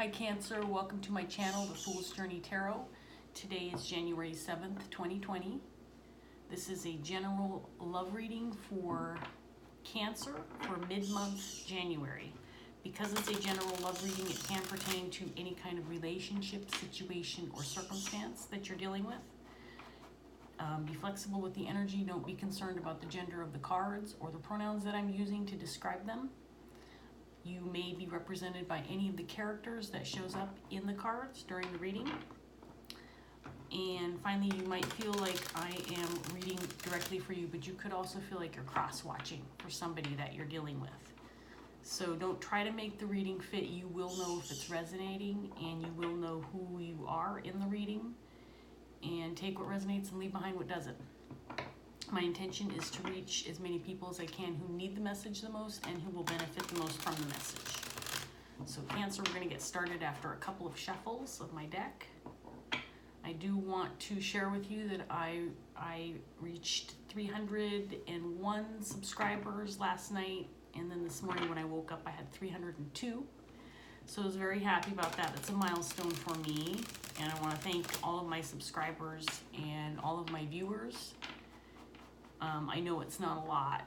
Hi Cancer, welcome to my channel, The Fool's Journey Tarot. Today is January 7th, 2020. This is a general love reading for Cancer for mid-month January. Because it's a general love reading, it can pertain to any kind of relationship, situation, or circumstance that you're dealing with. Be flexible with the energy. Don't be concerned about the gender of the cards or the pronouns that I'm using to describe them. You may be represented by any of the characters that shows up in the cards during the reading. And finally, you might feel like I am reading directly for you, but you could also feel like you're cross-watching for somebody that you're dealing with. So don't try to make the reading fit. You will know if it's resonating, and you will know who you are in the reading. And take what resonates and leave behind what doesn't. My intention is to reach as many people as I can who need the message the most and who will benefit the most from the message. So Cancer, we're going to get started after a couple of shuffles of my deck. I do want to share with you that I reached 301 subscribers last night, and then this morning when I woke up I had 302. So I was very happy about that. It's a milestone for me, and I want to thank all of my subscribers and all of my viewers. I know it's not a lot,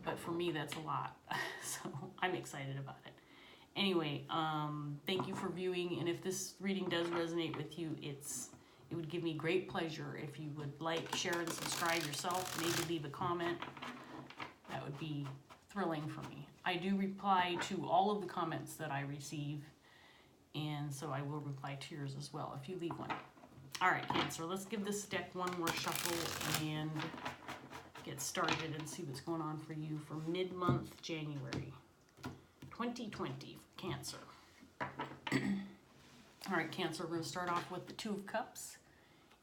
but for me that's a lot, so I'm excited about it. Anyway, thank you for viewing, and if this reading does resonate with you, it would give me great pleasure if you would like, share, and subscribe yourself. Maybe leave a comment. That would be thrilling for me. I do reply to all of the comments that I receive, and so I will reply to yours as well if you leave one. All right, Cancer, let's give this deck one more shuffle and get started and see what's going on for you for mid-month January 2020 for Cancer. All right, Cancer, we're going to start off with the Two of Cups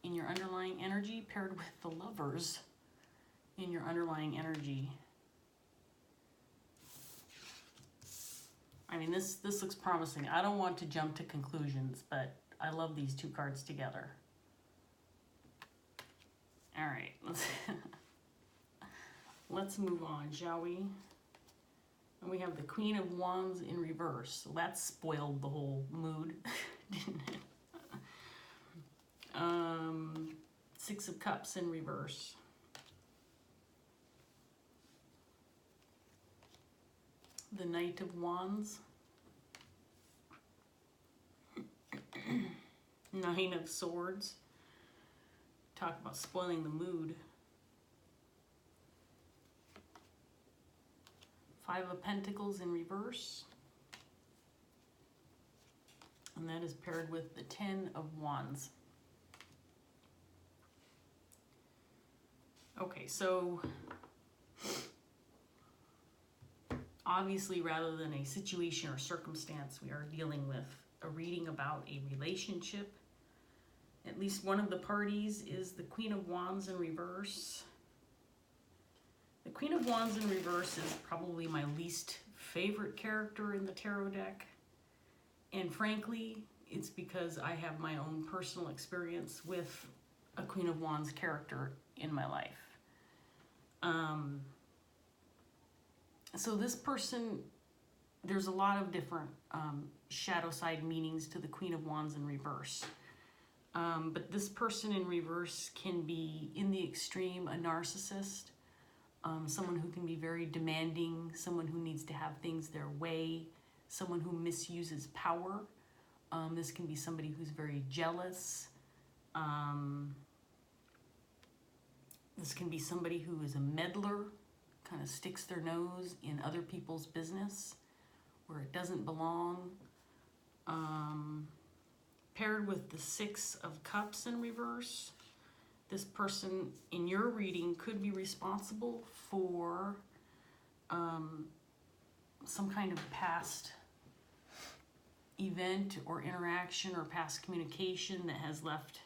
in your underlying energy paired with the Lovers in your underlying energy. I mean, this looks promising. I don't want to jump to conclusions, but I love these two cards together. All right, let's move on, shall we? And we have the Queen of Wands in reverse. So that spoiled the whole mood, didn't it? Six of Cups in reverse. The Knight of Wands. Nine of Swords. Talk about spoiling the mood. Five of Pentacles in reverse. And that is paired with the Ten of Wands. Okay, so obviously rather than a situation or circumstance, we are dealing with a reading about a relationship. At least one of the parties is the Queen of Wands in reverse. The Queen of Wands in reverse is probably my least favorite character in the tarot deck. And frankly, it's because I have my own personal experience with a Queen of Wands character in my life. So this person, there's a lot of different shadow side meanings to the Queen of Wands in reverse. But this person in reverse can be, in the extreme, a narcissist, someone who can be very demanding, someone who needs to have things their way, someone who misuses power. This can be somebody who's very jealous. This can be somebody who is a meddler, kind of sticks their nose in other people's business where it doesn't belong. Paired with the Six of Cups in reverse, this person in your reading could be responsible for some kind of past event or interaction or past communication that has left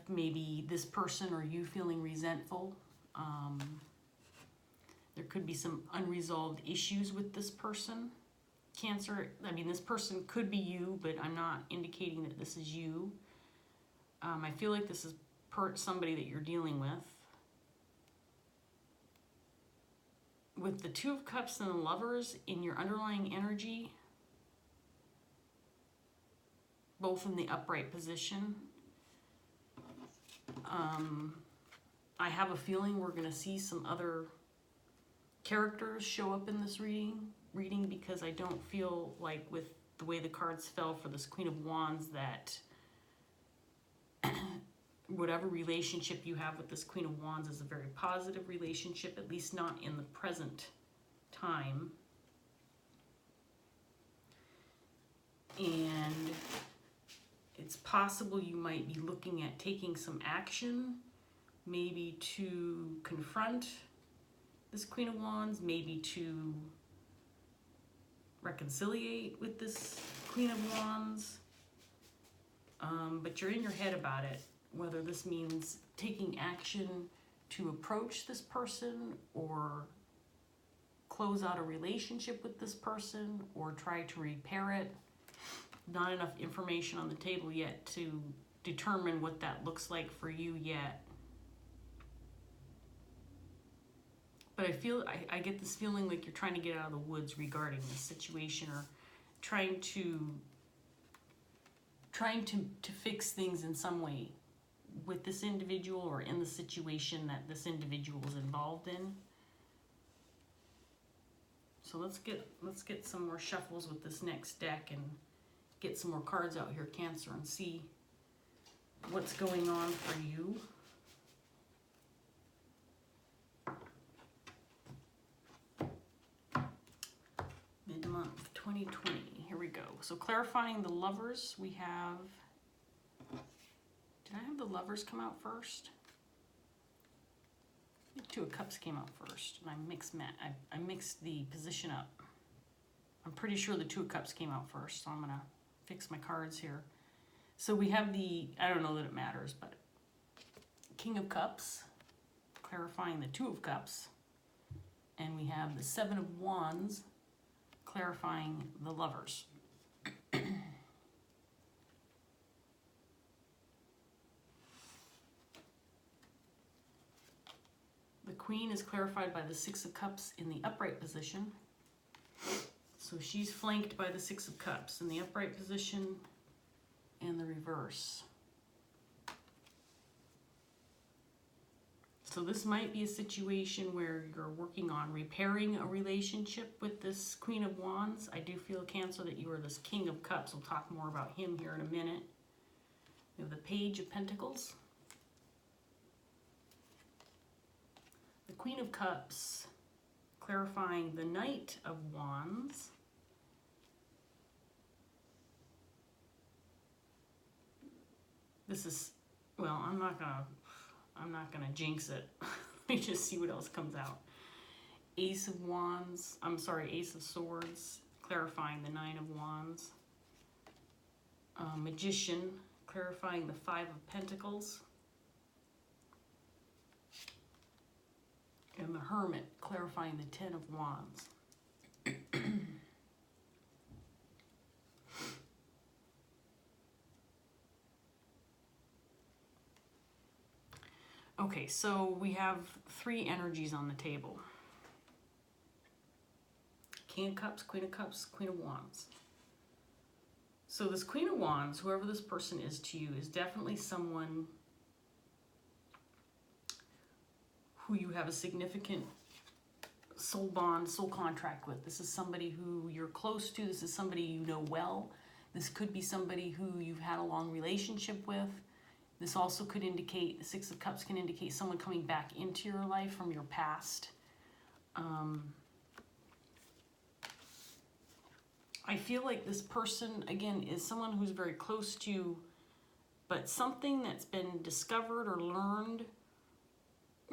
maybe this person or you feeling resentful. There could be some unresolved issues with this person. Cancer, I mean, this person could be you, but I'm not indicating that this is you. I feel like this is somebody that you're dealing with. with the Two of Cups and the Lovers in your underlying energy, both in the upright position, I have a feeling we're going to see some other characters show up in this reading because I don't feel like with the way the cards fell for this Queen of Wands that whatever relationship you have with this Queen of Wands is a very positive relationship, at least not in the present time. And it's possible you might be looking at taking some action, maybe to confront this Queen of Wands, maybe to reconciliate with this Queen of Wands. But you're in your head about it, whether this means taking action to approach this person or close out a relationship with this person or try to repair it. Not enough information on the table yet to determine what that looks like for you yet. But I get this feeling like you're trying to get out of the woods regarding this situation, or trying to fix things in some way with this individual or in the situation that this individual is involved in. So let's get some more shuffles with this next deck and get some more cards out here, Cancer, and see what's going on for you. Mid-month 2020. Here we go. So clarifying the Lovers, we have... Did I have the Lovers come out first? The Two of Cups came out first, and I mixed the position up. I'm pretty sure the Two of Cups came out first, so I'm gonna fix my cards here. So we have the, I don't know that it matters, but King of Cups, clarifying the Two of Cups, and we have the Seven of Wands, clarifying the Lovers. The Queen is clarified by the Six of Cups in the upright position. So she's flanked by the Six of Cups in the upright position and the reverse. So this might be a situation where you're working on repairing a relationship with this Queen of Wands. I do feel, Cancer, that you are this King of Cups. We'll talk more about him here in a minute. We have the Page of Pentacles. The Queen of Cups, clarifying the Knight of Wands. This is, well, I'm not gonna jinx it. Let me just see what else comes out. Ace of Wands, Ace of Swords, clarifying the Nine of Wands. Magician, clarifying the Five of Pentacles. And the Hermit, clarifying the Ten of Wands. Okay, so we have three energies on the table. King of Cups, Queen of Wands. So this Queen of Wands, whoever this person is to you, is definitely someone who you have a significant soul bond, soul contract with. This is somebody who you're close to. This is somebody you know well. This could be somebody who you've had a long relationship with. This also could indicate, the Six of Cups can indicate someone coming back into your life from your past. I feel like this person, again, is someone who's very close to you, but something that's been discovered or learned,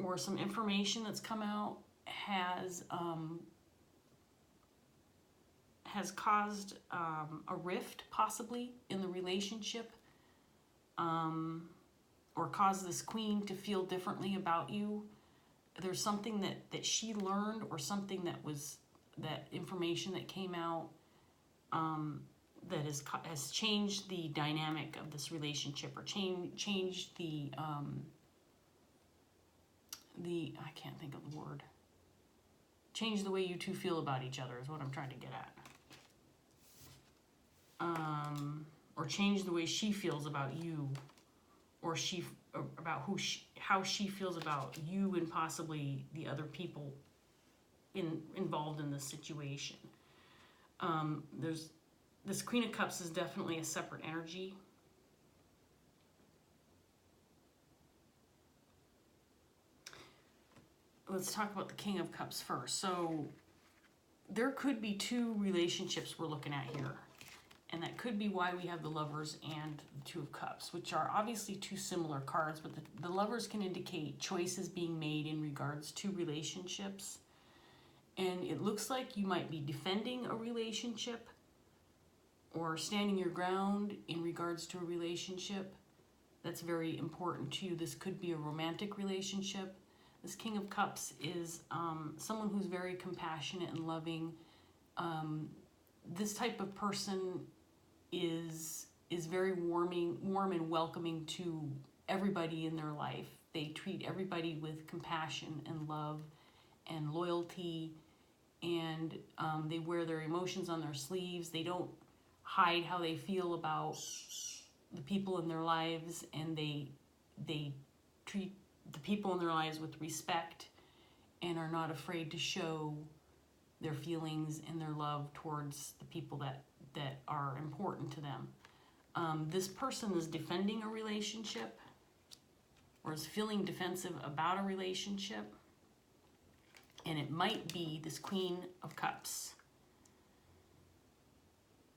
or some information that's come out has caused a rift, possibly, in the relationship, or caused this Queen to feel differently about you. There's something that she learned, or something that information that came out that has changed the dynamic of this relationship, or changed the I can't think of the word. Change the way you two feel about each other is what I'm trying to get at. Or change the way she feels about you, or about how she feels about you and possibly the other people involved in this situation. There's this Queen of Cups is definitely a separate energy. Let's talk about the King of Cups first. So there could be two relationships we're looking at here. And that could be why we have the Lovers and the Two of Cups, which are obviously two similar cards, but the Lovers can indicate choices being made in regards to relationships. And it looks like you might be defending a relationship or standing your ground in regards to a relationship that's very important to you. This could be a romantic relationship. This King of Cups is someone who's very compassionate and loving. This type of person is very warm and welcoming to everybody in their life. They treat everybody with compassion and love and loyalty, and they wear their emotions on their sleeves. They don't hide how they feel about the people in their lives, and they treat the people in their lives with respect and are not afraid to show their feelings and their love towards the people that are important to them. This person is defending a relationship or is feeling defensive about a relationship, and it might be this Queen of Cups.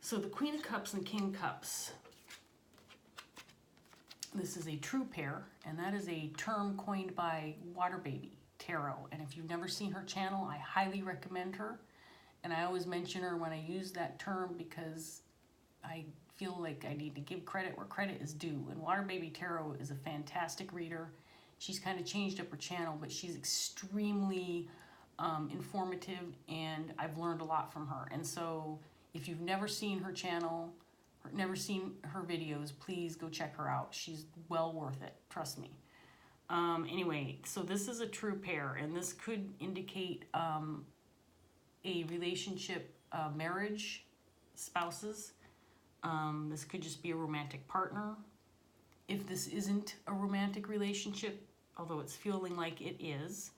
So the Queen of Cups and King of Cups, this is a true pair, and that is a term coined by Water Baby Tarot. And if you've never seen her channel, I highly recommend her. And I always mention her when I use that term because I feel like I need to give credit where credit is due. And Water Baby Tarot is a fantastic reader. She's kind of changed up her channel, but she's extremely informative, and I've learned a lot from her. And so if you've never seen her channel, or never seen her videos, please go check her out. She's well worth it, trust me. Anyway, so this is a true pair, and this could indicate a relationship, marriage, spouses. This could just be a romantic partner. If this isn't a romantic relationship, although it's feeling like it is,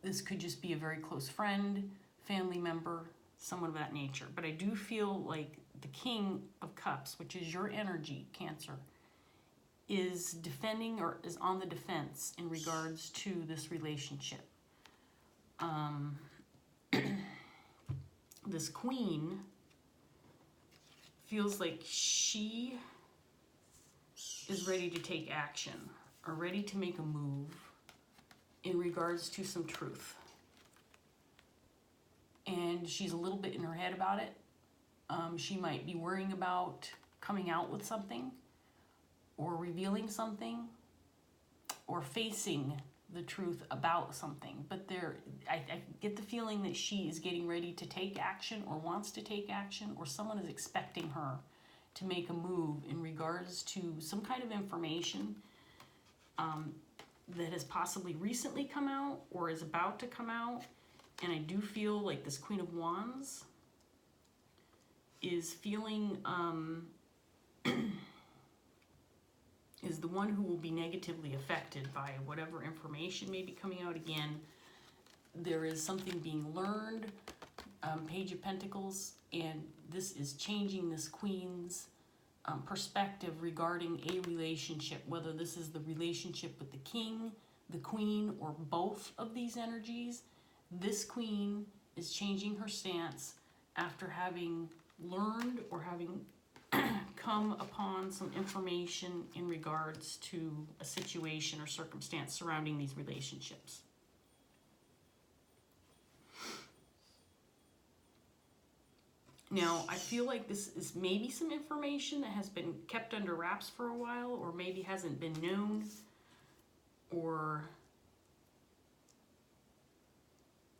this could just be a very close friend, family member, someone of that nature. But I do feel like the King of Cups, which is your energy, Cancer, is defending or is on the defense in regards to this relationship. This Queen feels like she is ready to take action or ready to make a move in regards to some truth. And she's a little bit in her head about it. She might be worrying about coming out with something or revealing something or facing the truth about something. But I get the feeling that she is getting ready to take action or wants to take action, or someone is expecting her to make a move in regards to some kind of information that has possibly recently come out or is about to come out. And I do feel like this Queen of Wands is feeling, is the one who will be negatively affected by whatever information may be coming out. Again, there is something being learned, Page of Pentacles, and this is changing this Queen's perspective regarding a relationship, whether this is the relationship with the King, the Queen, or both of these energies. This Queen is changing her stance after having learned or having come upon some information in regards to a situation or circumstance surrounding these relationships. Now, I feel like this is maybe some information that has been kept under wraps for a while, or maybe hasn't been known, or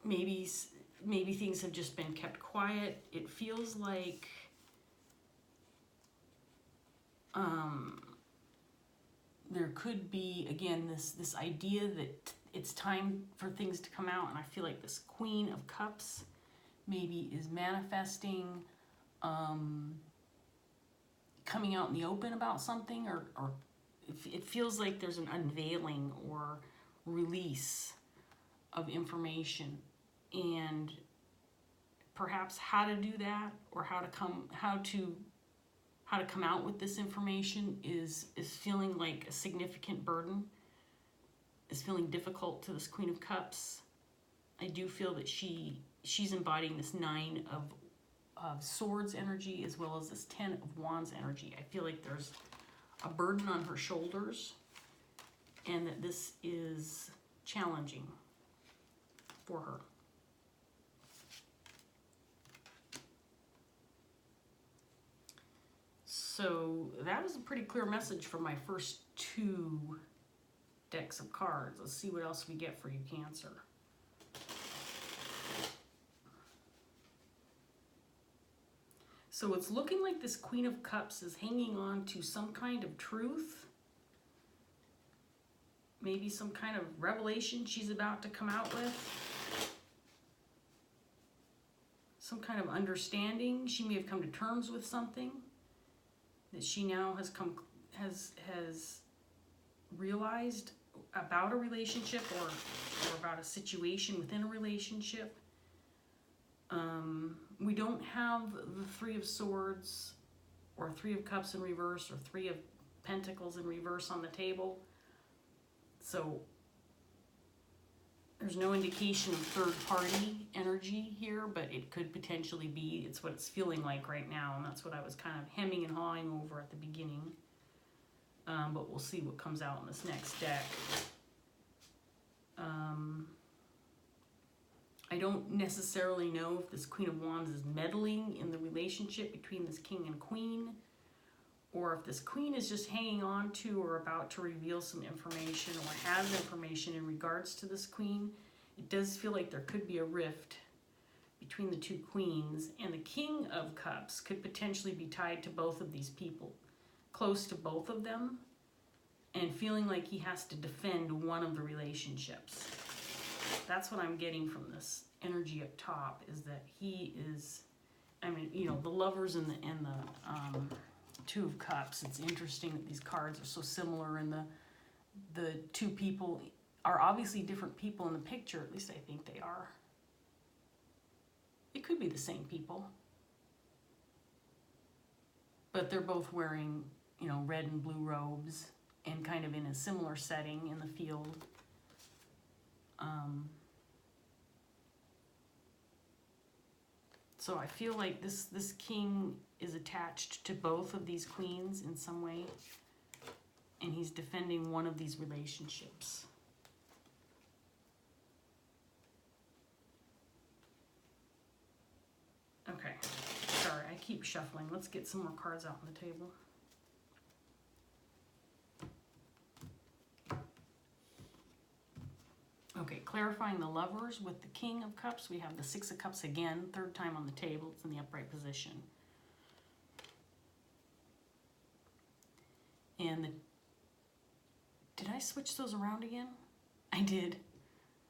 maybe things have just been kept quiet. It feels like there could be, again, this idea that it's time for things to come out, and I feel like this Queen of Cups maybe is manifesting, coming out in the open about something, or it feels like there's an unveiling or release of information, and perhaps how to do that, or how to come out with this information is feeling like a significant burden, is feeling difficult to this Queen of Cups. I do feel that she's embodying this Nine of Swords energy, as well as this Ten of Wands energy. I feel like there's a burden on her shoulders, and that this is challenging for her. So that was a pretty clear message for my first two decks of cards. Let's see what else we get for you, Cancer. So it's looking like this Queen of Cups is hanging on to some kind of truth, maybe some kind of revelation she's about to come out with, some kind of understanding. She may have come to terms with something that she now has realized about a relationship, or about a situation within a relationship. We don't have the Three of Swords or Three of Cups in reverse or Three of Pentacles in reverse on the table. So there's no indication of third party energy here, but it could potentially be. It's what it's feeling like right now, and that's what I was kind of hemming and hawing over at the beginning. But we'll see what comes out in this next deck. I don't necessarily know if this Queen of Wands is meddling in the relationship between this King and Queen, or if this Queen is just hanging on to or about to reveal some information, or has information in regards to this Queen. It does feel like there could be a rift between the two Queens, and the King of Cups could potentially be tied to both of these people, close to both of them, and feeling like he has to defend one of the relationships. That's what I'm getting from this energy up top, is that he is, I mean, you know, the Lovers and the Two of Cups. It's interesting that these cards are so similar, and the two people are obviously different people in the picture. At least I think they are. It could be the same people, but they're both wearing, you know, red and blue robes, and kind of in a similar setting in the field. So I feel like this king is attached to both of these queens in some way, and he's defending one of these relationships. Okay, sorry, I keep shuffling. Let's get some more cards out on the table. Okay, clarifying the Lovers with the King of Cups. We have the Six of Cups again, third time on the table. It's in the upright position. And did I switch those around again? I did.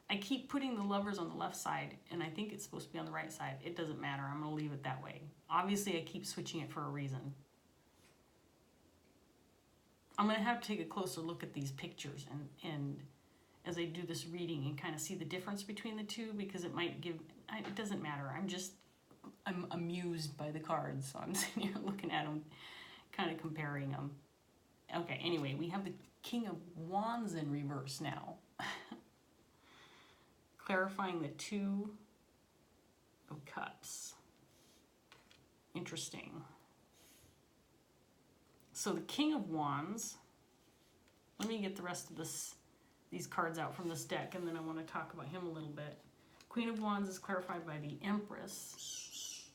I keep putting the Lovers on the left side, and I think it's supposed to be on the right side. It doesn't matter. I'm going to leave it that way. Obviously, I keep switching it for a reason. I'm going to have to take a closer look at these pictures and as I do this reading, and kind of see the difference between the two, because it might give, it doesn't matter. I'm amused by the cards, so I'm sitting here looking at them, kind of comparing them. Okay, anyway, we have the King of Wands in reverse now. Clarifying the Two of Cups. Interesting. So the King of Wands, let me get the rest of these cards out from this deck, and then I want to talk about him a little bit. Queen of Wands is clarified by the Empress.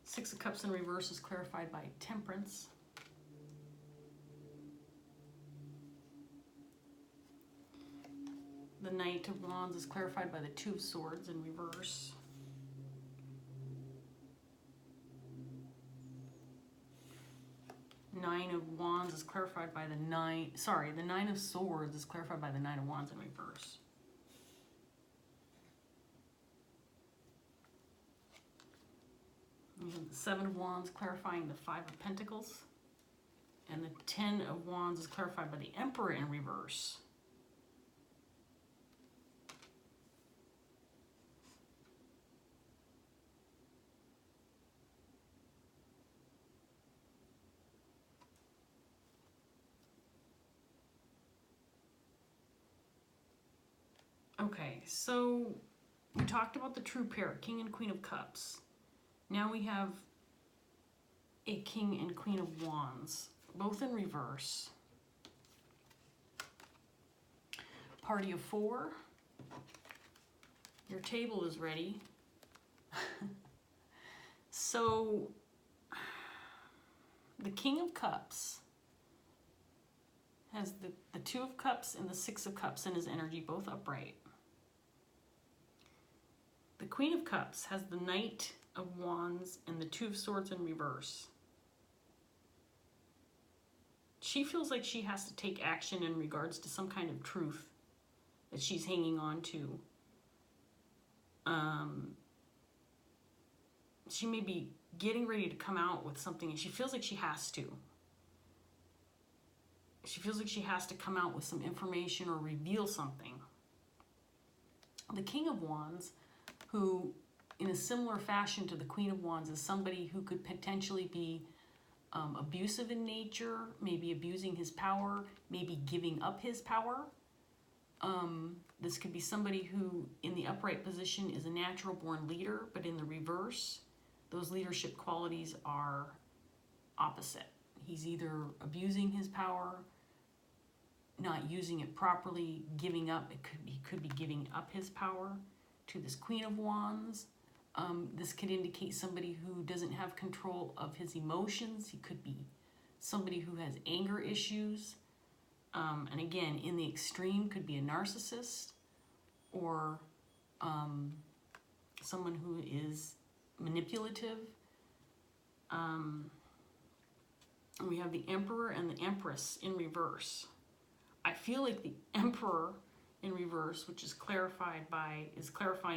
Six of Cups in reverse is clarified by Temperance. The Knight of Wands is clarified by the Two of Swords in reverse. Nine of Wands is clarified by the the Nine of Swords is clarified by the Nine of Wands in reverse. We have the Seven of Wands clarifying the Five of Pentacles. And the Ten of Wands is clarified by the Emperor in reverse. Okay, so we talked about the true pair, King and Queen of Cups. Now we have a King and Queen of Wands, both in reverse. Party of Four. Your table is ready. So, the King of Cups has the Two of Cups and the Six of Cups in his energy, both upright. The Queen of Cups has the Knight of Wands and the Two of Swords in reverse. She feels like she has to take action in regards to some kind of truth that she's hanging on to. She may be getting ready to come out with something, and she feels like she has to. She feels like she has to come out with some information or reveal something. The King of Wands, who in a similar fashion to the Queen of Wands, is somebody who could potentially be abusive in nature, maybe abusing his power, maybe giving up his power. This could be somebody who in the upright position is a natural born leader, but in the reverse, those leadership qualities are opposite. He's either abusing his power, not using it properly, giving up. He could be giving up his power to this Queen of Wands. This could indicate somebody who doesn't have control of his emotions. He could be somebody who has anger issues. And again, in the extreme, could be a narcissist or someone who is manipulative. And we have the Emperor and the Empress in reverse. I feel like the Emperor in reverse, which is clarifying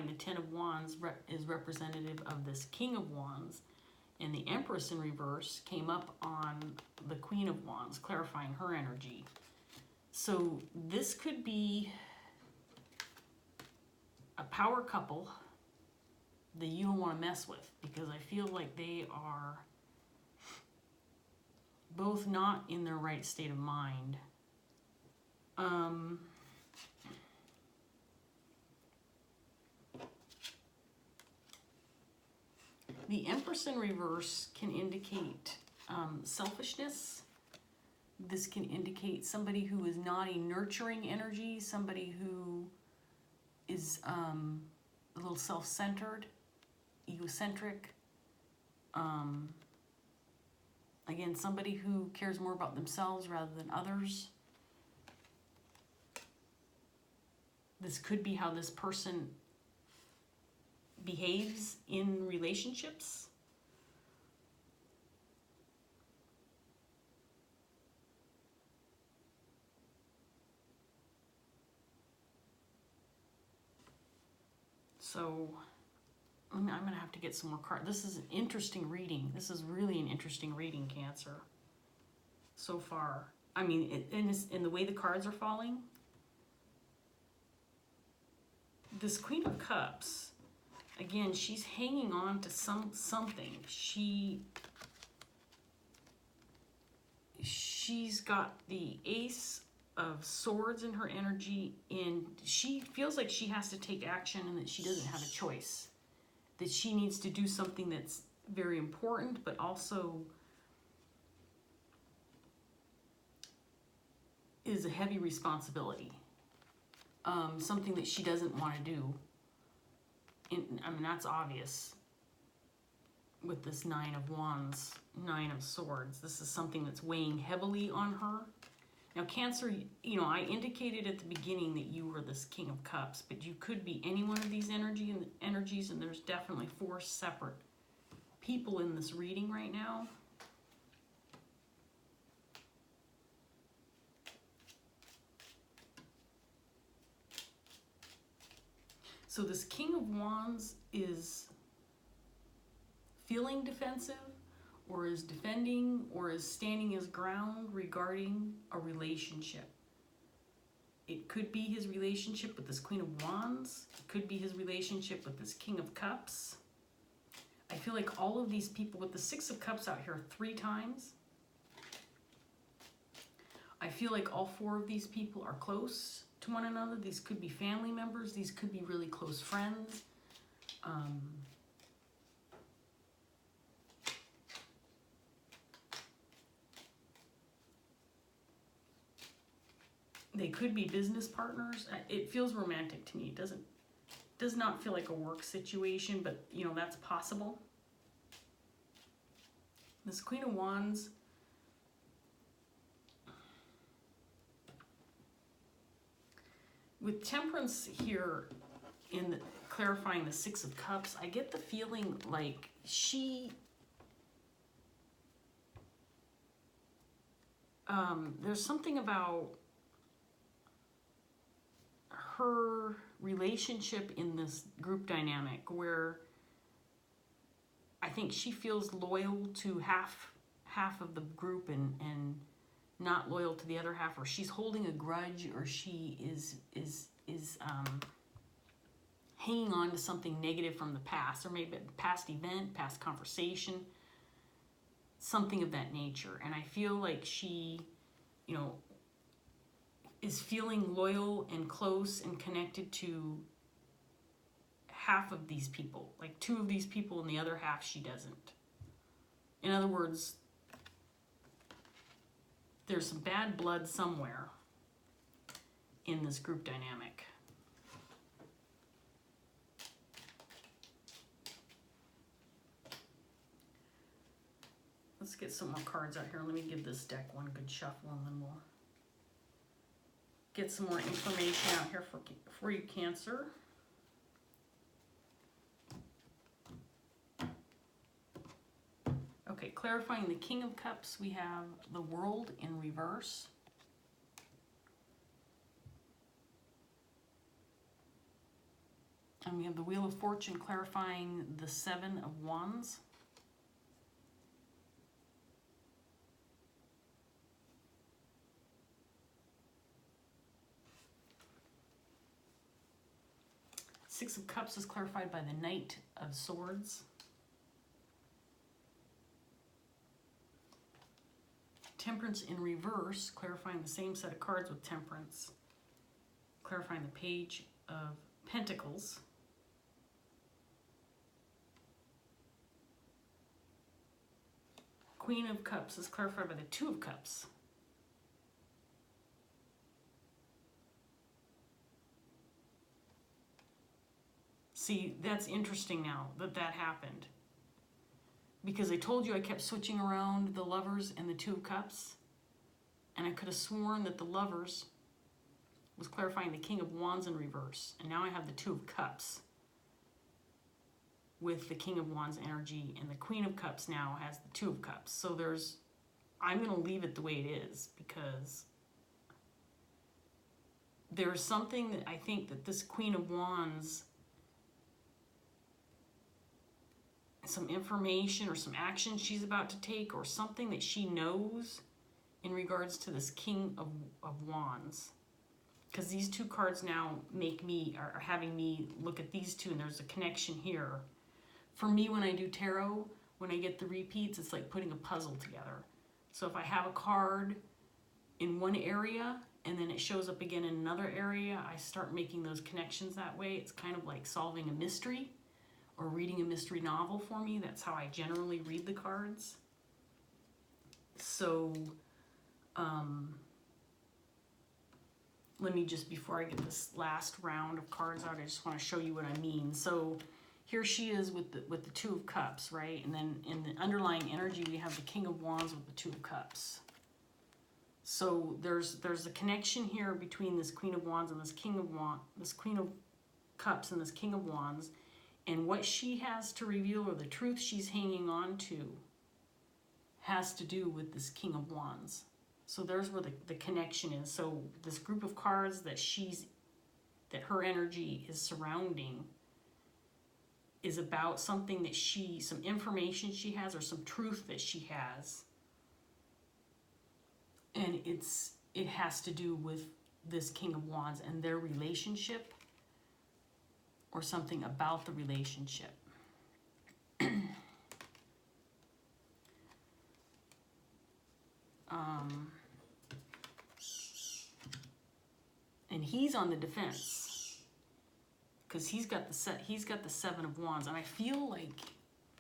the Ten of Wands, is representative of this King of Wands, and the Empress in reverse came up on the Queen of Wands, clarifying her energy. So this could be a power couple that you don't want to mess with, because I feel like they are both not in their right state of mind. The Empress in reverse can indicate selfishness. This can indicate somebody who is not a nurturing energy, somebody who is a little self-centered, egocentric. Again, somebody who cares more about themselves rather than others. This could be how this person behaves in relationships. So I'm going to have to get some more cards. This is an interesting reading. This is really an interesting reading, Cancer, so far. I mean, in the way the cards are falling, this Queen of Cups, again, she's hanging on to something. She's got the Ace of Swords in her energy, and she feels like she has to take action and that she doesn't have a choice. That she needs to do something that's very important, but also is a heavy responsibility. Something that she doesn't want to do. I mean, that's obvious with this Nine of Wands, Nine of Swords. This is something that's weighing heavily on her. Now, Cancer, you know, I indicated at the beginning that you were this King of Cups, but you could be any one of these energies, and there's definitely 4 separate people in this reading right now. So this King of Wands is feeling defensive, or is defending, or is standing his ground regarding a relationship. It could be his relationship with this Queen of Wands. It could be his relationship with this King of Cups. I feel like all of these people with the Six of Cups out here 3 times. I feel like all 4 of these people are close to one another. These could be family members. These could be really close friends. They could be business partners. It feels romantic to me. It does not feel like a work situation, but you know, that's possible. This Queen of Wands, with Temperance here in clarifying the Six of Cups, I get the feeling like there's something about her relationship in this group dynamic where I think she feels loyal to half of the group and not loyal to the other half, or she's holding a grudge, or she is hanging on to something negative from the past, or maybe a past event, past conversation, something of that nature. And I feel like she, you know, is feeling loyal and close and connected to half of these people, like 2 of these people, and the other half she doesn't. In other words, there's some bad blood somewhere in this group dynamic. Let's get some more cards out here. Let me give this deck one good shuffle, and then we'll get some more information out here for you, Cancer. Okay, clarifying the King of Cups, we have the World in reverse. And we have the Wheel of Fortune clarifying the Seven of Wands. Six of Cups is clarified by the Knight of Swords. Temperance in reverse, clarifying the same set of cards with Temperance, clarifying the Page of Pentacles. Queen of Cups is clarified by the Two of Cups. See, that's interesting now that happened. Because I told you I kept switching around the Lovers and the Two of Cups. And I could have sworn that the Lovers was clarifying the King of Wands in reverse. And now I have the Two of Cups with the King of Wands energy. And the Queen of Cups now has the Two of Cups. So I'm going to leave it the way it is, because there's something that I think that this Queen of Wands, some information or some action she's about to take, or something that she knows in regards to this King of Wands. Because these 2 cards now are having me look at these 2, and there's a connection here. For me, when I do tarot, when I get the repeats, it's like putting a puzzle together. So if I have a card in one area and then it shows up again in another area, I start making those connections that way. It's kind of like solving a mystery or reading a mystery novel for me. That's how I generally read the cards. So, let me just, before I get this last round of cards out, I just want to show you what I mean. So here she is with the Two of Cups, right? And then in the underlying energy, we have the King of Wands with the Two of Cups. So there's a connection here between this Queen of Wands and this Queen of Cups and this King of Wands. And what she has to reveal, or the truth she's hanging on to, has to do with this King of Wands. So there's where the connection is. So this group of cards that her energy is surrounding is about something that some information she has, or some truth that she has. And it has to do with this King of Wands and their relationship, or something about the relationship. And he's on the defense because he's got the Seven of Wands, and I feel like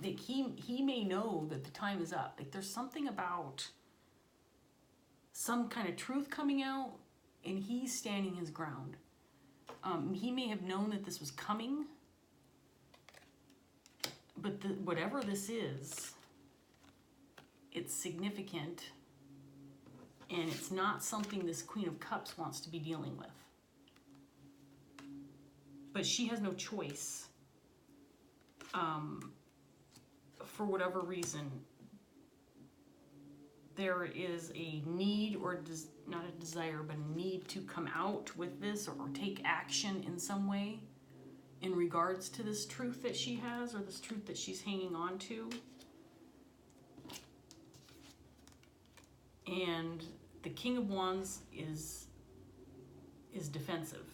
he may know that the time is up. Like there's something about some kind of truth coming out, and he's standing his ground. He may have known that this was coming, but whatever this is, it's significant, and it's not something this Queen of Cups wants to be dealing with. But she has no choice. For whatever reason, there is a need, or not a desire, but a need to come out with this, or take action in some way in regards to this truth that she has, or this truth that she's hanging on to. And the King of Wands is defensive.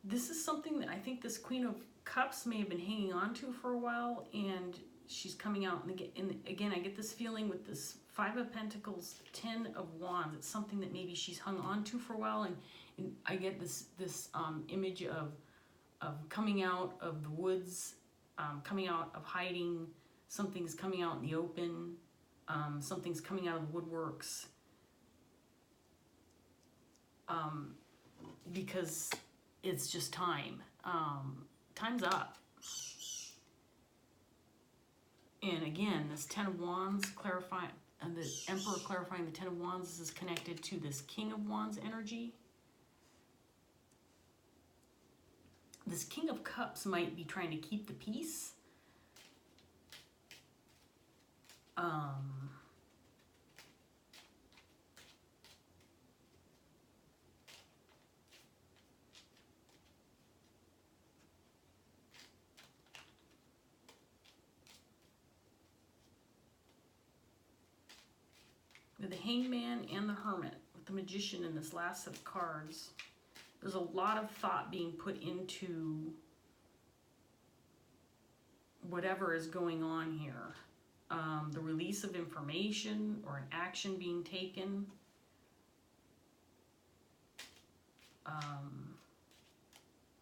This is something that I think this Queen of Cups may have been hanging on to for a while, and she's coming out. And again, I get this feeling with this Five of Pentacles, Ten of Wands. It's something that maybe she's hung on to for a while, and I get this image of coming out of the woods, coming out of hiding. Something's coming out in the open. Something's coming out of the woodworks. Because it's just time. Time's up. And again, this Ten of Wands clarifying, and the Emperor clarifying the Ten of Wands, this is connected to this King of Wands energy. This King of Cups might be trying to keep the peace. With the Hangman and the Hermit, with the Magician in this last set of cards, there's a lot of thought being put into whatever is going on here. The release of information, or an action being taken.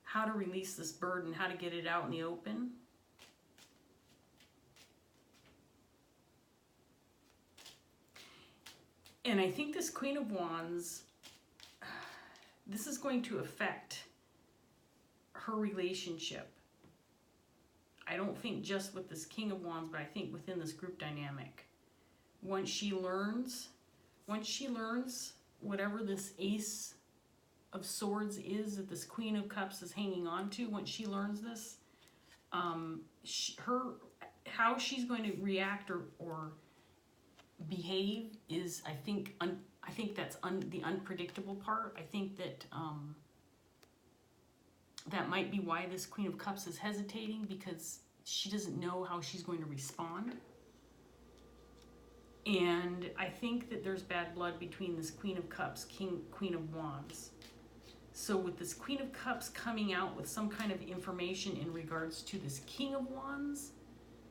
How to release this burden, how to get it out in the open. And I think this Queen of Wands, this is going to affect her relationship. I don't think just with this King of Wands, but I think within this group dynamic. Once she learns whatever this Ace of Swords is that this Queen of Cups is hanging on to, once she learns this, how she's going to react or behave is, I think that's the unpredictable part. I think that that might be why this Queen of Cups is hesitating, because she doesn't know how she's going to respond. And I think that there's bad blood between this Queen of Cups, Queen of Wands. So with this Queen of Cups coming out with some kind of information in regards to this King of Wands,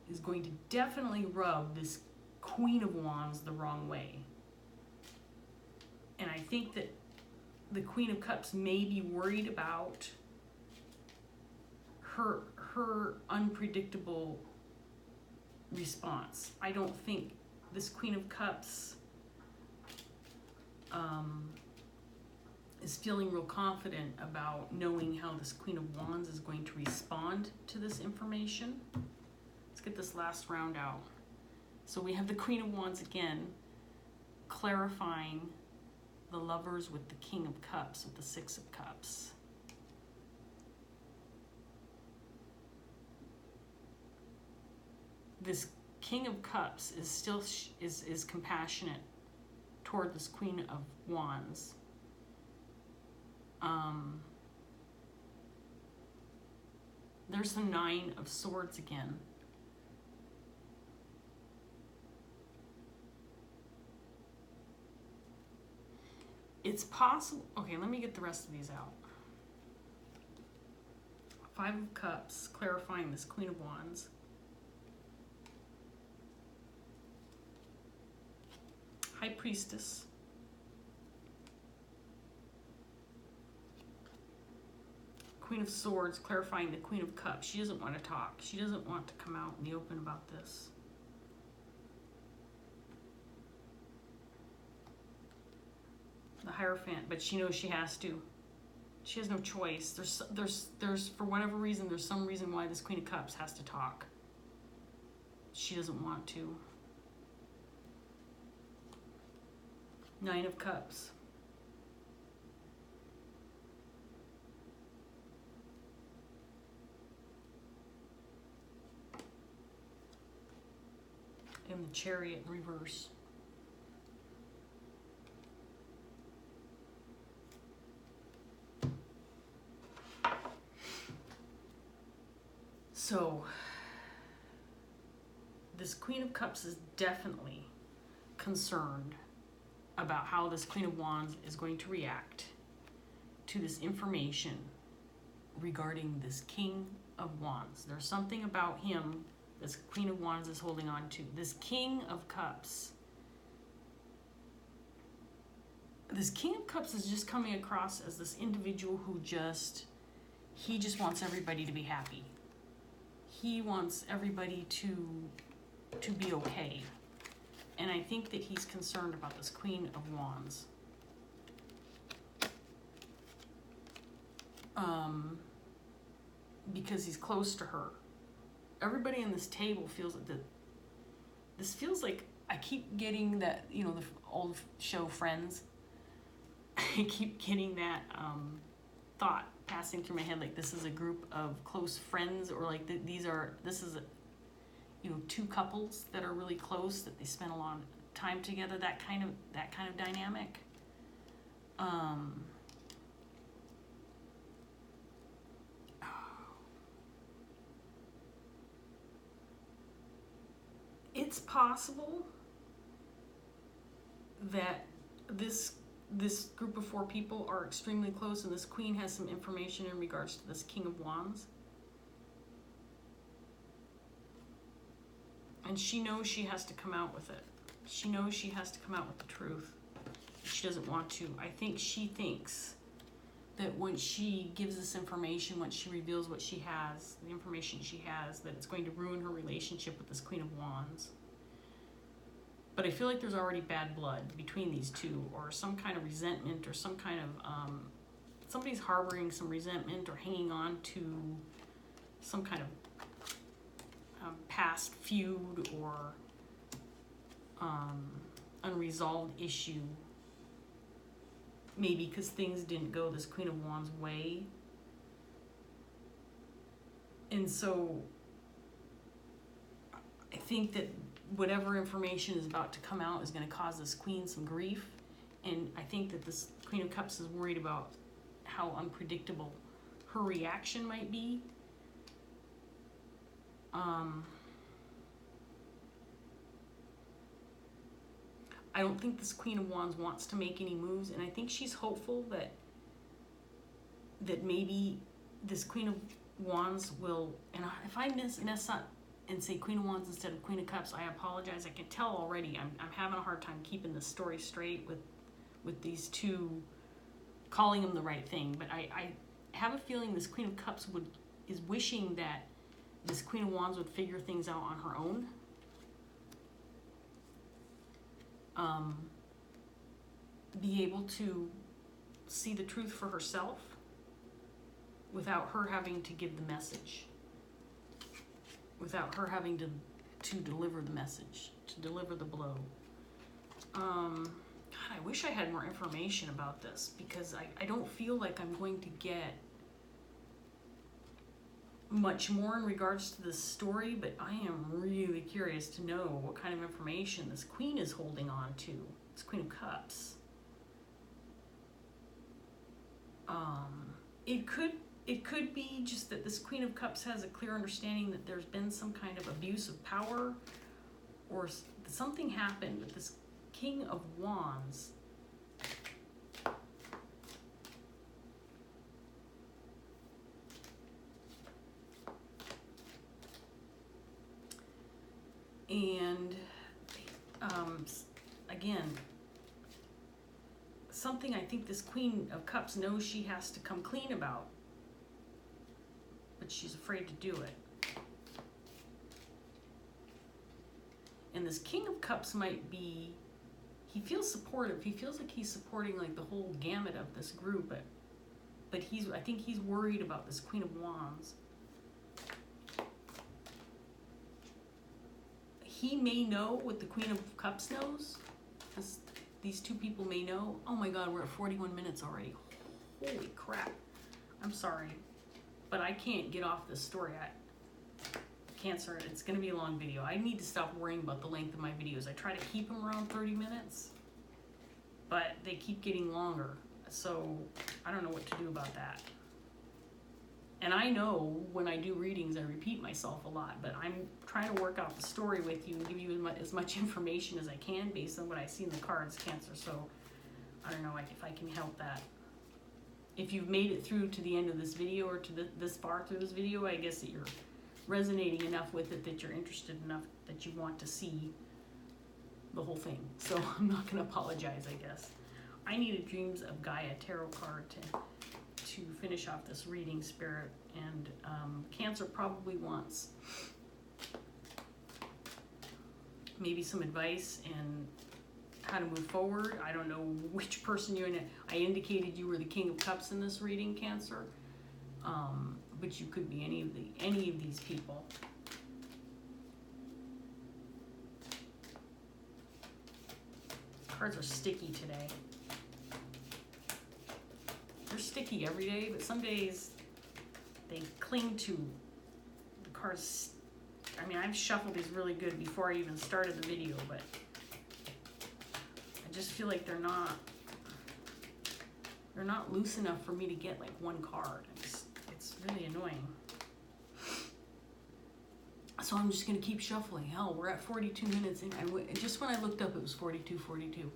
is going to definitely rub this Queen of Wands the wrong way. And I think that the Queen of Cups may be worried about her unpredictable response. I don't think this Queen of Cups is feeling real confident about knowing how this Queen of Wands is going to respond to this information. Let's get this last round out. So we have the Queen of Wands again, clarifying the Lovers with the King of Cups, with the Six of Cups. This King of Cups is still is compassionate toward this Queen of Wands. There's the Nine of Swords again. It's possible. Okay, let me get the rest of these out. Five of Cups, clarifying this Queen of Wands. High Priestess. Queen of Swords, clarifying the Queen of Cups. She doesn't want to talk. She doesn't want to come out in the open about this. The Hierophant, but she knows she has to. She has no choice. There's for whatever reason, there's some reason why this Queen of Cups has to talk. She doesn't want to. Nine of Cups. And the Chariot in reverse. So, this Queen of Cups is definitely concerned about how this Queen of Wands is going to react to this information regarding this King of Wands. There's something about him this Queen of Wands is holding on to. This King of Cups. This King of Cups is just coming across as this individual who he just wants everybody to be happy. He wants everybody to be okay. And I think that he's concerned about this Queen of Wands. Because he's close to her. Everybody in this table feels that this feels like, I keep getting that, you know, the old show Friends. I keep getting that thought passing through my head, like this is a group of close friends, or like this is you know, two couples that are really close, that they spend a long time together, that kind of dynamic. It's possible that this group of four people are extremely close, and this queen has some information in regards to this King of Wands. And she knows she has to come out with it. She knows she has to come out with the truth. She doesn't want to. I think she thinks that when she gives this information, once she reveals what she has, the information she has, that it's going to ruin her relationship with this Queen of Wands. But I feel like there's already bad blood between these two, or some kind of resentment, or some kind of, somebody's harboring some resentment or hanging on to some kind of past feud or unresolved issue. Maybe because things didn't go this Queen of Wands' way. And so I think that whatever information is about to come out is going to cause this queen some grief. And I think that this Queen of Cups is worried about how unpredictable her reaction might be. I don't think this Queen of Wands wants to make any moves, and I think she's hopeful that maybe this Queen of Wands will, and if I mess up and say Queen of Wands instead of Queen of Cups, I apologize. I can tell already I'm having a hard time keeping this story straight with these two, calling them the right thing. But I have a feeling this Queen of Cups is wishing that this Queen of Wands would figure things out on her own. Be able to see the truth for herself without her having to give the message, without her having to deliver the message, to deliver the blow. God, I wish I had more information about this, because I don't feel like I'm going to get much more in regards to this story, but I am really curious to know what kind of information this queen is holding on to. This Queen of Cups. It could be just that this Queen of Cups has a clear understanding that there's been some kind of abuse of power, or something happened with this King of Wands. And again, something I think this Queen of Cups knows she has to come clean about, but she's afraid to do it. And this King of Cups might be, he feels supportive. He feels like he's supporting like the whole gamut of this group, but I think he's worried about this Queen of Wands. He may know what the Queen of Cups knows. These two people may know. Oh my God, we're at 41 minutes already. Holy crap. I'm sorry, but I can't get off this story. Cancer, it's gonna be a long video. I need to stop worrying about the length of my videos. I try to keep them around 30 minutes, but they keep getting longer. So I don't know what to do about that. And I know when I do readings, I repeat myself a lot, but I'm trying to work out the story with you and give you as much information as I can based on what I see in the cards, Cancer. So I don't know if I can help that. If you've made it through to the end of this video, or to this far through this video, I guess that you're resonating enough with it that you're interested enough that you want to see the whole thing. So I'm not going to apologize, I guess. I need a Dreams of Gaia tarot card to finish off this reading, Spirit. And Cancer probably wants maybe some advice and how to move forward. I don't know which person you're in. I indicated you were the King of Cups in this reading, Cancer, but you could be any of these people. Cards are sticky today. They're sticky every day, but some days they cling to the cards. I mean, I've shuffled these really good before I even started the video, but I just feel like they're not loose enough for me to get like one card. It's really annoying. So I'm just gonna keep shuffling. Hell, we're at 42 minutes in. Just when I looked up, it was 42:42.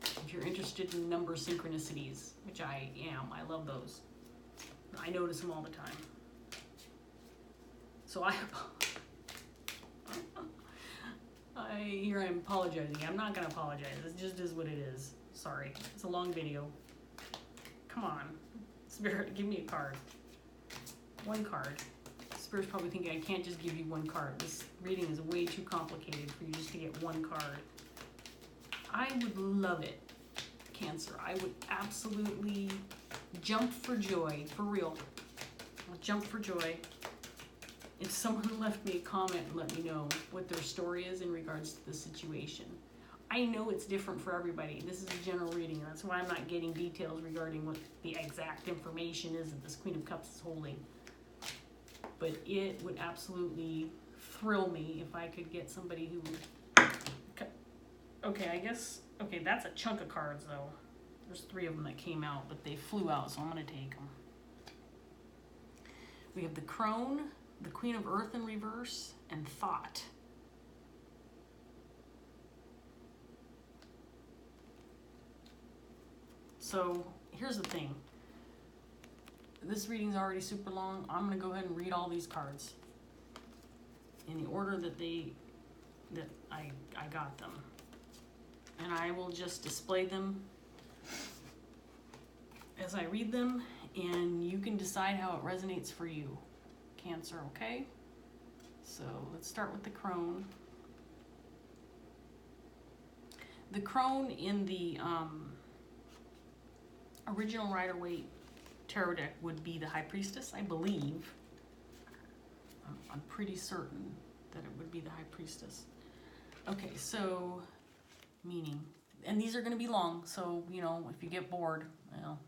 If you're interested in number synchronicities, which I am, I love those. I notice them all the time. So I'm apologizing. I'm not gonna apologize. It just is what it is. Sorry. It's a long video. Come on. Spirit, give me a card. One card. Spirit's probably thinking I can't just give you one card. This reading is way too complicated for you just to get one card. I would love it, Cancer. I would absolutely jump for joy, for real. I'll jump for joy if someone left me a comment and let me know what their story is in regards to the situation. I know it's different for everybody. This is a general reading, and that's why I'm not getting details regarding what the exact information is that this Queen of Cups is holding. But it would absolutely thrill me if I could get somebody who would... Okay, I guess... Okay, that's a chunk of cards, though. There's 3 of them that came out, but they flew out, so I'm going to take them. We have the Crone, the Queen of Earth in reverse, and Thought. So, here's the thing. This reading's already super long. I'm going to go ahead and read all these cards in the order that I got them. And I will just display them as I read them, and you can decide how it resonates for you, Cancer, okay? So let's start with the Crone. The Crone in the original Rider-Waite tarot deck would be the High Priestess, I believe. I'm pretty certain that it would be the High Priestess. Okay, so... meaning, and these are going to be long, so you know, if you get bored, well,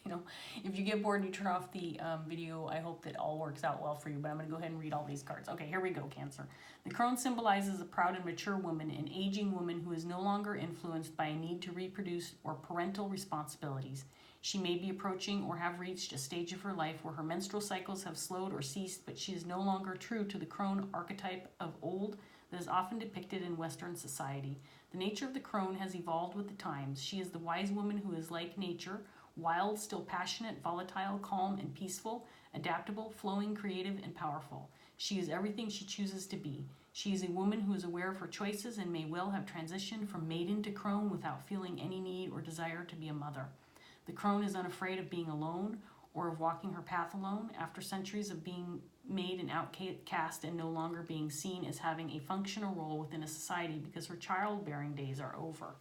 You know, if you get bored and you turn off the video, I hope that all works out well for you. But I'm going to go ahead and read all these cards. Okay, here we go, Cancer. The crone symbolizes a proud and mature woman, an aging woman who is no longer influenced by a need to reproduce or parental responsibilities. She may be approaching or have reached a stage of her life where her menstrual cycles have slowed or ceased, but she is no longer true to the crone archetype of old that is often depicted in Western society. The nature of the crone has evolved with the times. She is the wise woman who is like nature, wild, still passionate, volatile, calm, and peaceful, adaptable, flowing, creative, and powerful. She is everything she chooses to be. She is a woman who is aware of her choices and may well have transitioned from maiden to crone without feeling any need or desire to be a mother. The crone is unafraid of being alone or of walking her path alone. After centuries of being made an outcast and no longer being seen as having a functional role within a society because her childbearing days are over.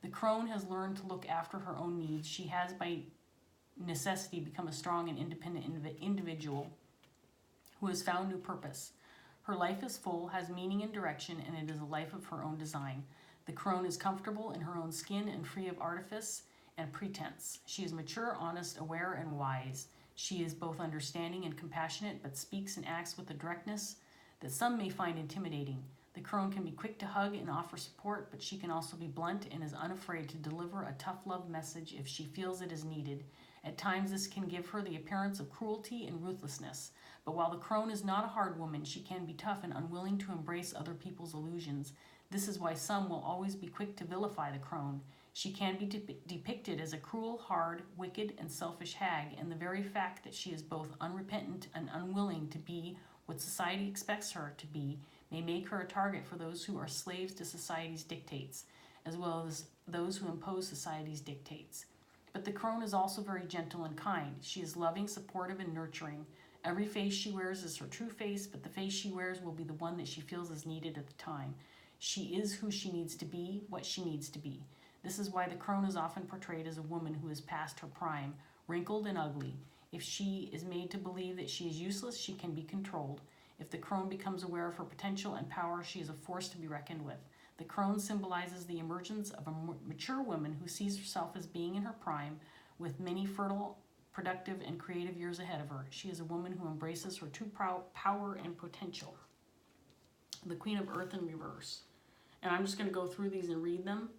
The crone has learned to look after her own needs. She has, by necessity, become a strong and independent individual who has found new purpose. Her life is full, has meaning and direction, and it is a life of her own design. The crone is comfortable in her own skin and free of artifice and pretense. She is mature, honest, aware, and wise. She is both understanding and compassionate, but speaks and acts with a directness that some may find intimidating. The crone can be quick to hug and offer support, but she can also be blunt and is unafraid to deliver a tough love message if she feels it is needed. At times, this can give her the appearance of cruelty and ruthlessness. But while the crone is not a hard woman, she can be tough and unwilling to embrace other people's illusions. This is why some will always be quick to vilify the crone. She can be depicted as a cruel, hard, wicked, and selfish hag, and the very fact that she is both unrepentant and unwilling to be what society expects her to be may make her a target for those who are slaves to society's dictates, as well as those who impose society's dictates. But the crone is also very gentle and kind. She is loving, supportive, and nurturing. Every face she wears is her true face, but the face she wears will be the one that she feels is needed at the time. She is who she needs to be, what she needs to be. This is why the crone is often portrayed as a woman who is past her prime, wrinkled and ugly. If she is made to believe that she is useless, she can be controlled. If the crone becomes aware of her potential and power, she is a force to be reckoned with. The crone symbolizes the emergence of a mature woman who sees herself as being in her prime, with many fertile, productive, and creative years ahead of her. She is a woman who embraces her true power and potential. The Queen of Earth in reverse. And I'm just going to go through these and read them.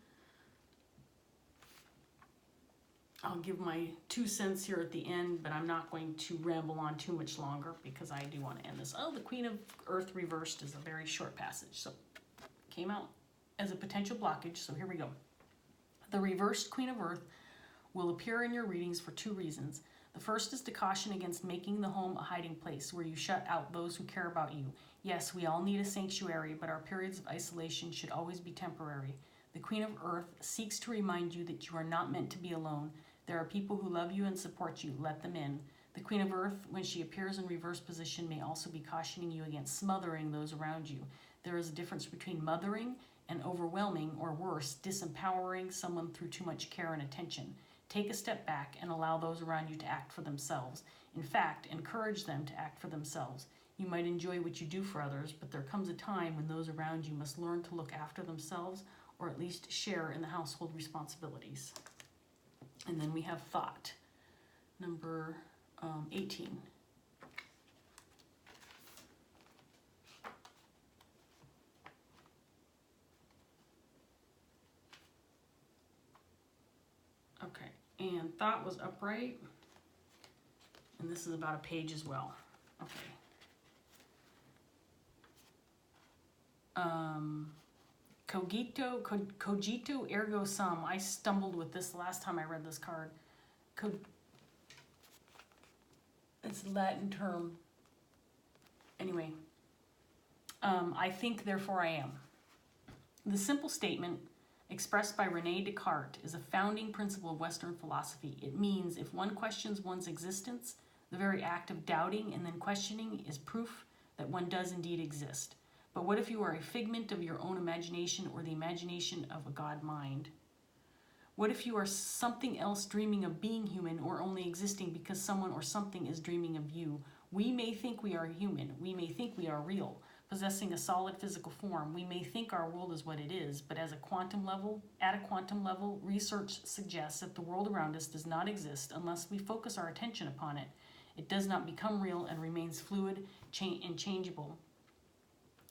I'll give my 2 cents here at the end, but I'm not going to ramble on too much longer because I do want to end this. Oh, the Queen of Earth reversed is a very short passage. So came out as a potential blockage. So here we go. The reversed Queen of Earth will appear in your readings for 2 reasons. The first is to caution against making the home a hiding place where you shut out those who care about you. Yes, we all need a sanctuary, but our periods of isolation should always be temporary. The Queen of Earth seeks to remind you that you are not meant to be alone. There are people who love you and support you. Let them in. The Queen of Earth, when she appears in reverse position, may also be cautioning you against smothering those around you. There is a difference between mothering and overwhelming, or worse, disempowering someone through too much care and attention. Take a step back and allow those around you to act for themselves. In fact, encourage them to act for themselves. You might enjoy what you do for others, but there comes a time when those around you must learn to look after themselves, or at least share in the household responsibilities. And then we have Thought, number 18. Okay, and Thought was upright, and this is about a page as well. Okay. Cogito ergo sum. I stumbled with this last time I read this card. It's a Latin term. Anyway, I think, therefore I am. The simple statement expressed by Rene Descartes is a founding principle of Western philosophy. It means if one questions one's existence, the very act of doubting and then questioning is proof that one does indeed exist. But what if you are a figment of your own imagination or the imagination of a God mind? What if you are something else dreaming of being human or only existing because someone or something is dreaming of you? We may think we are human, we may think we are real, possessing a solid physical form, we may think our world is what it is, but at a quantum level, research suggests that the world around us does not exist unless we focus our attention upon it. It does not become real and remains fluid and changeable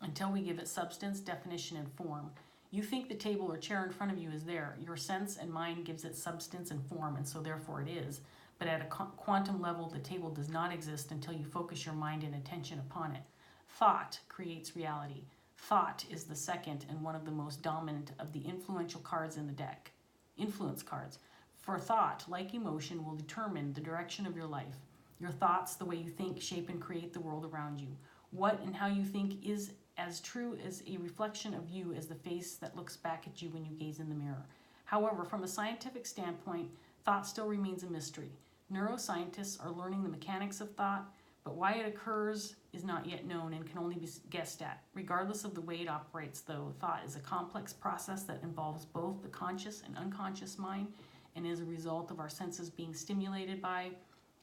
until we give it substance, definition, and form. You think the table or chair in front of you is there. Your sense and mind gives it substance and form, and so therefore it is. But at a quantum level, the table does not exist until you focus your mind and attention upon it. Thought creates reality. Thought is the second and one of the most dominant of the influential cards in the deck. Influence cards. For thought, like emotion, will determine the direction of your life. Your thoughts, the way you think, shape and create the world around you. What and how you think is as true as a reflection of you as the face that looks back at you when you gaze in the mirror. However, from a scientific standpoint, thought still remains a mystery. Neuroscientists are learning the mechanics of thought, but why it occurs is not yet known and can only be guessed at. Regardless of the way it operates, though, thought is a complex process that involves both the conscious and unconscious mind and is a result of our senses being stimulated by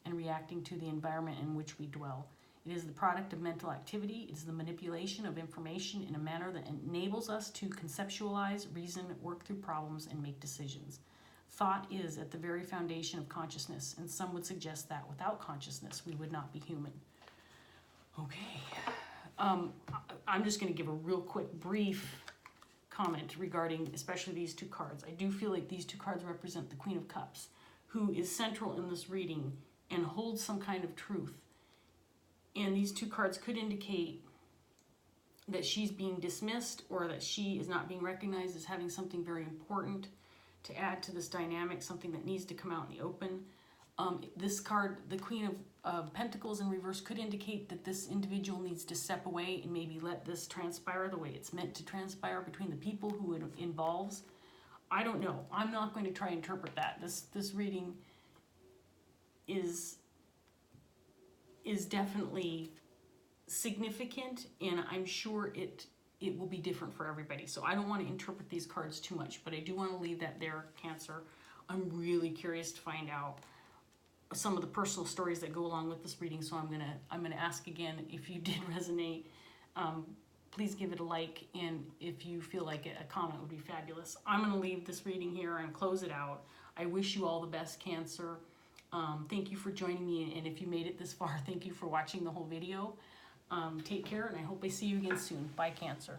and reacting to the environment in which we dwell. It is the product of mental activity. It is the manipulation of information in a manner that enables us to conceptualize, reason, work through problems, and make decisions. Thought is at the very foundation of consciousness, and some would suggest that without consciousness, we would not be human. Okay. I'm just going to give a real quick, brief comment regarding especially these two cards. I do feel like these two cards represent the Queen of Cups, who is central in this reading and holds some kind of truth. And these two cards could indicate that she's being dismissed or that she is not being recognized as having something very important to add to this dynamic, something that needs to come out in the open. This card, the Queen of Pentacles in reverse, could indicate that this individual needs to step away and maybe let this transpire the way it's meant to transpire between the people who it involves. I don't know. I'm not going to try and interpret that. This reading is definitely significant, and I'm sure it will be different for everybody. So I don't want to interpret these cards too much, but I do want to leave that there, Cancer. I'm really curious to find out some of the personal stories that go along with this reading. So I'm gonna ask again, if you did resonate, please give it a like, and if you feel like it, a comment would be fabulous. I'm gonna leave this reading here and close it out. I wish you all the best, Cancer. Thank you for joining me, and if you made it this far, thank you for watching the whole video. Take care, and I hope I see you again soon. Bye, Cancer.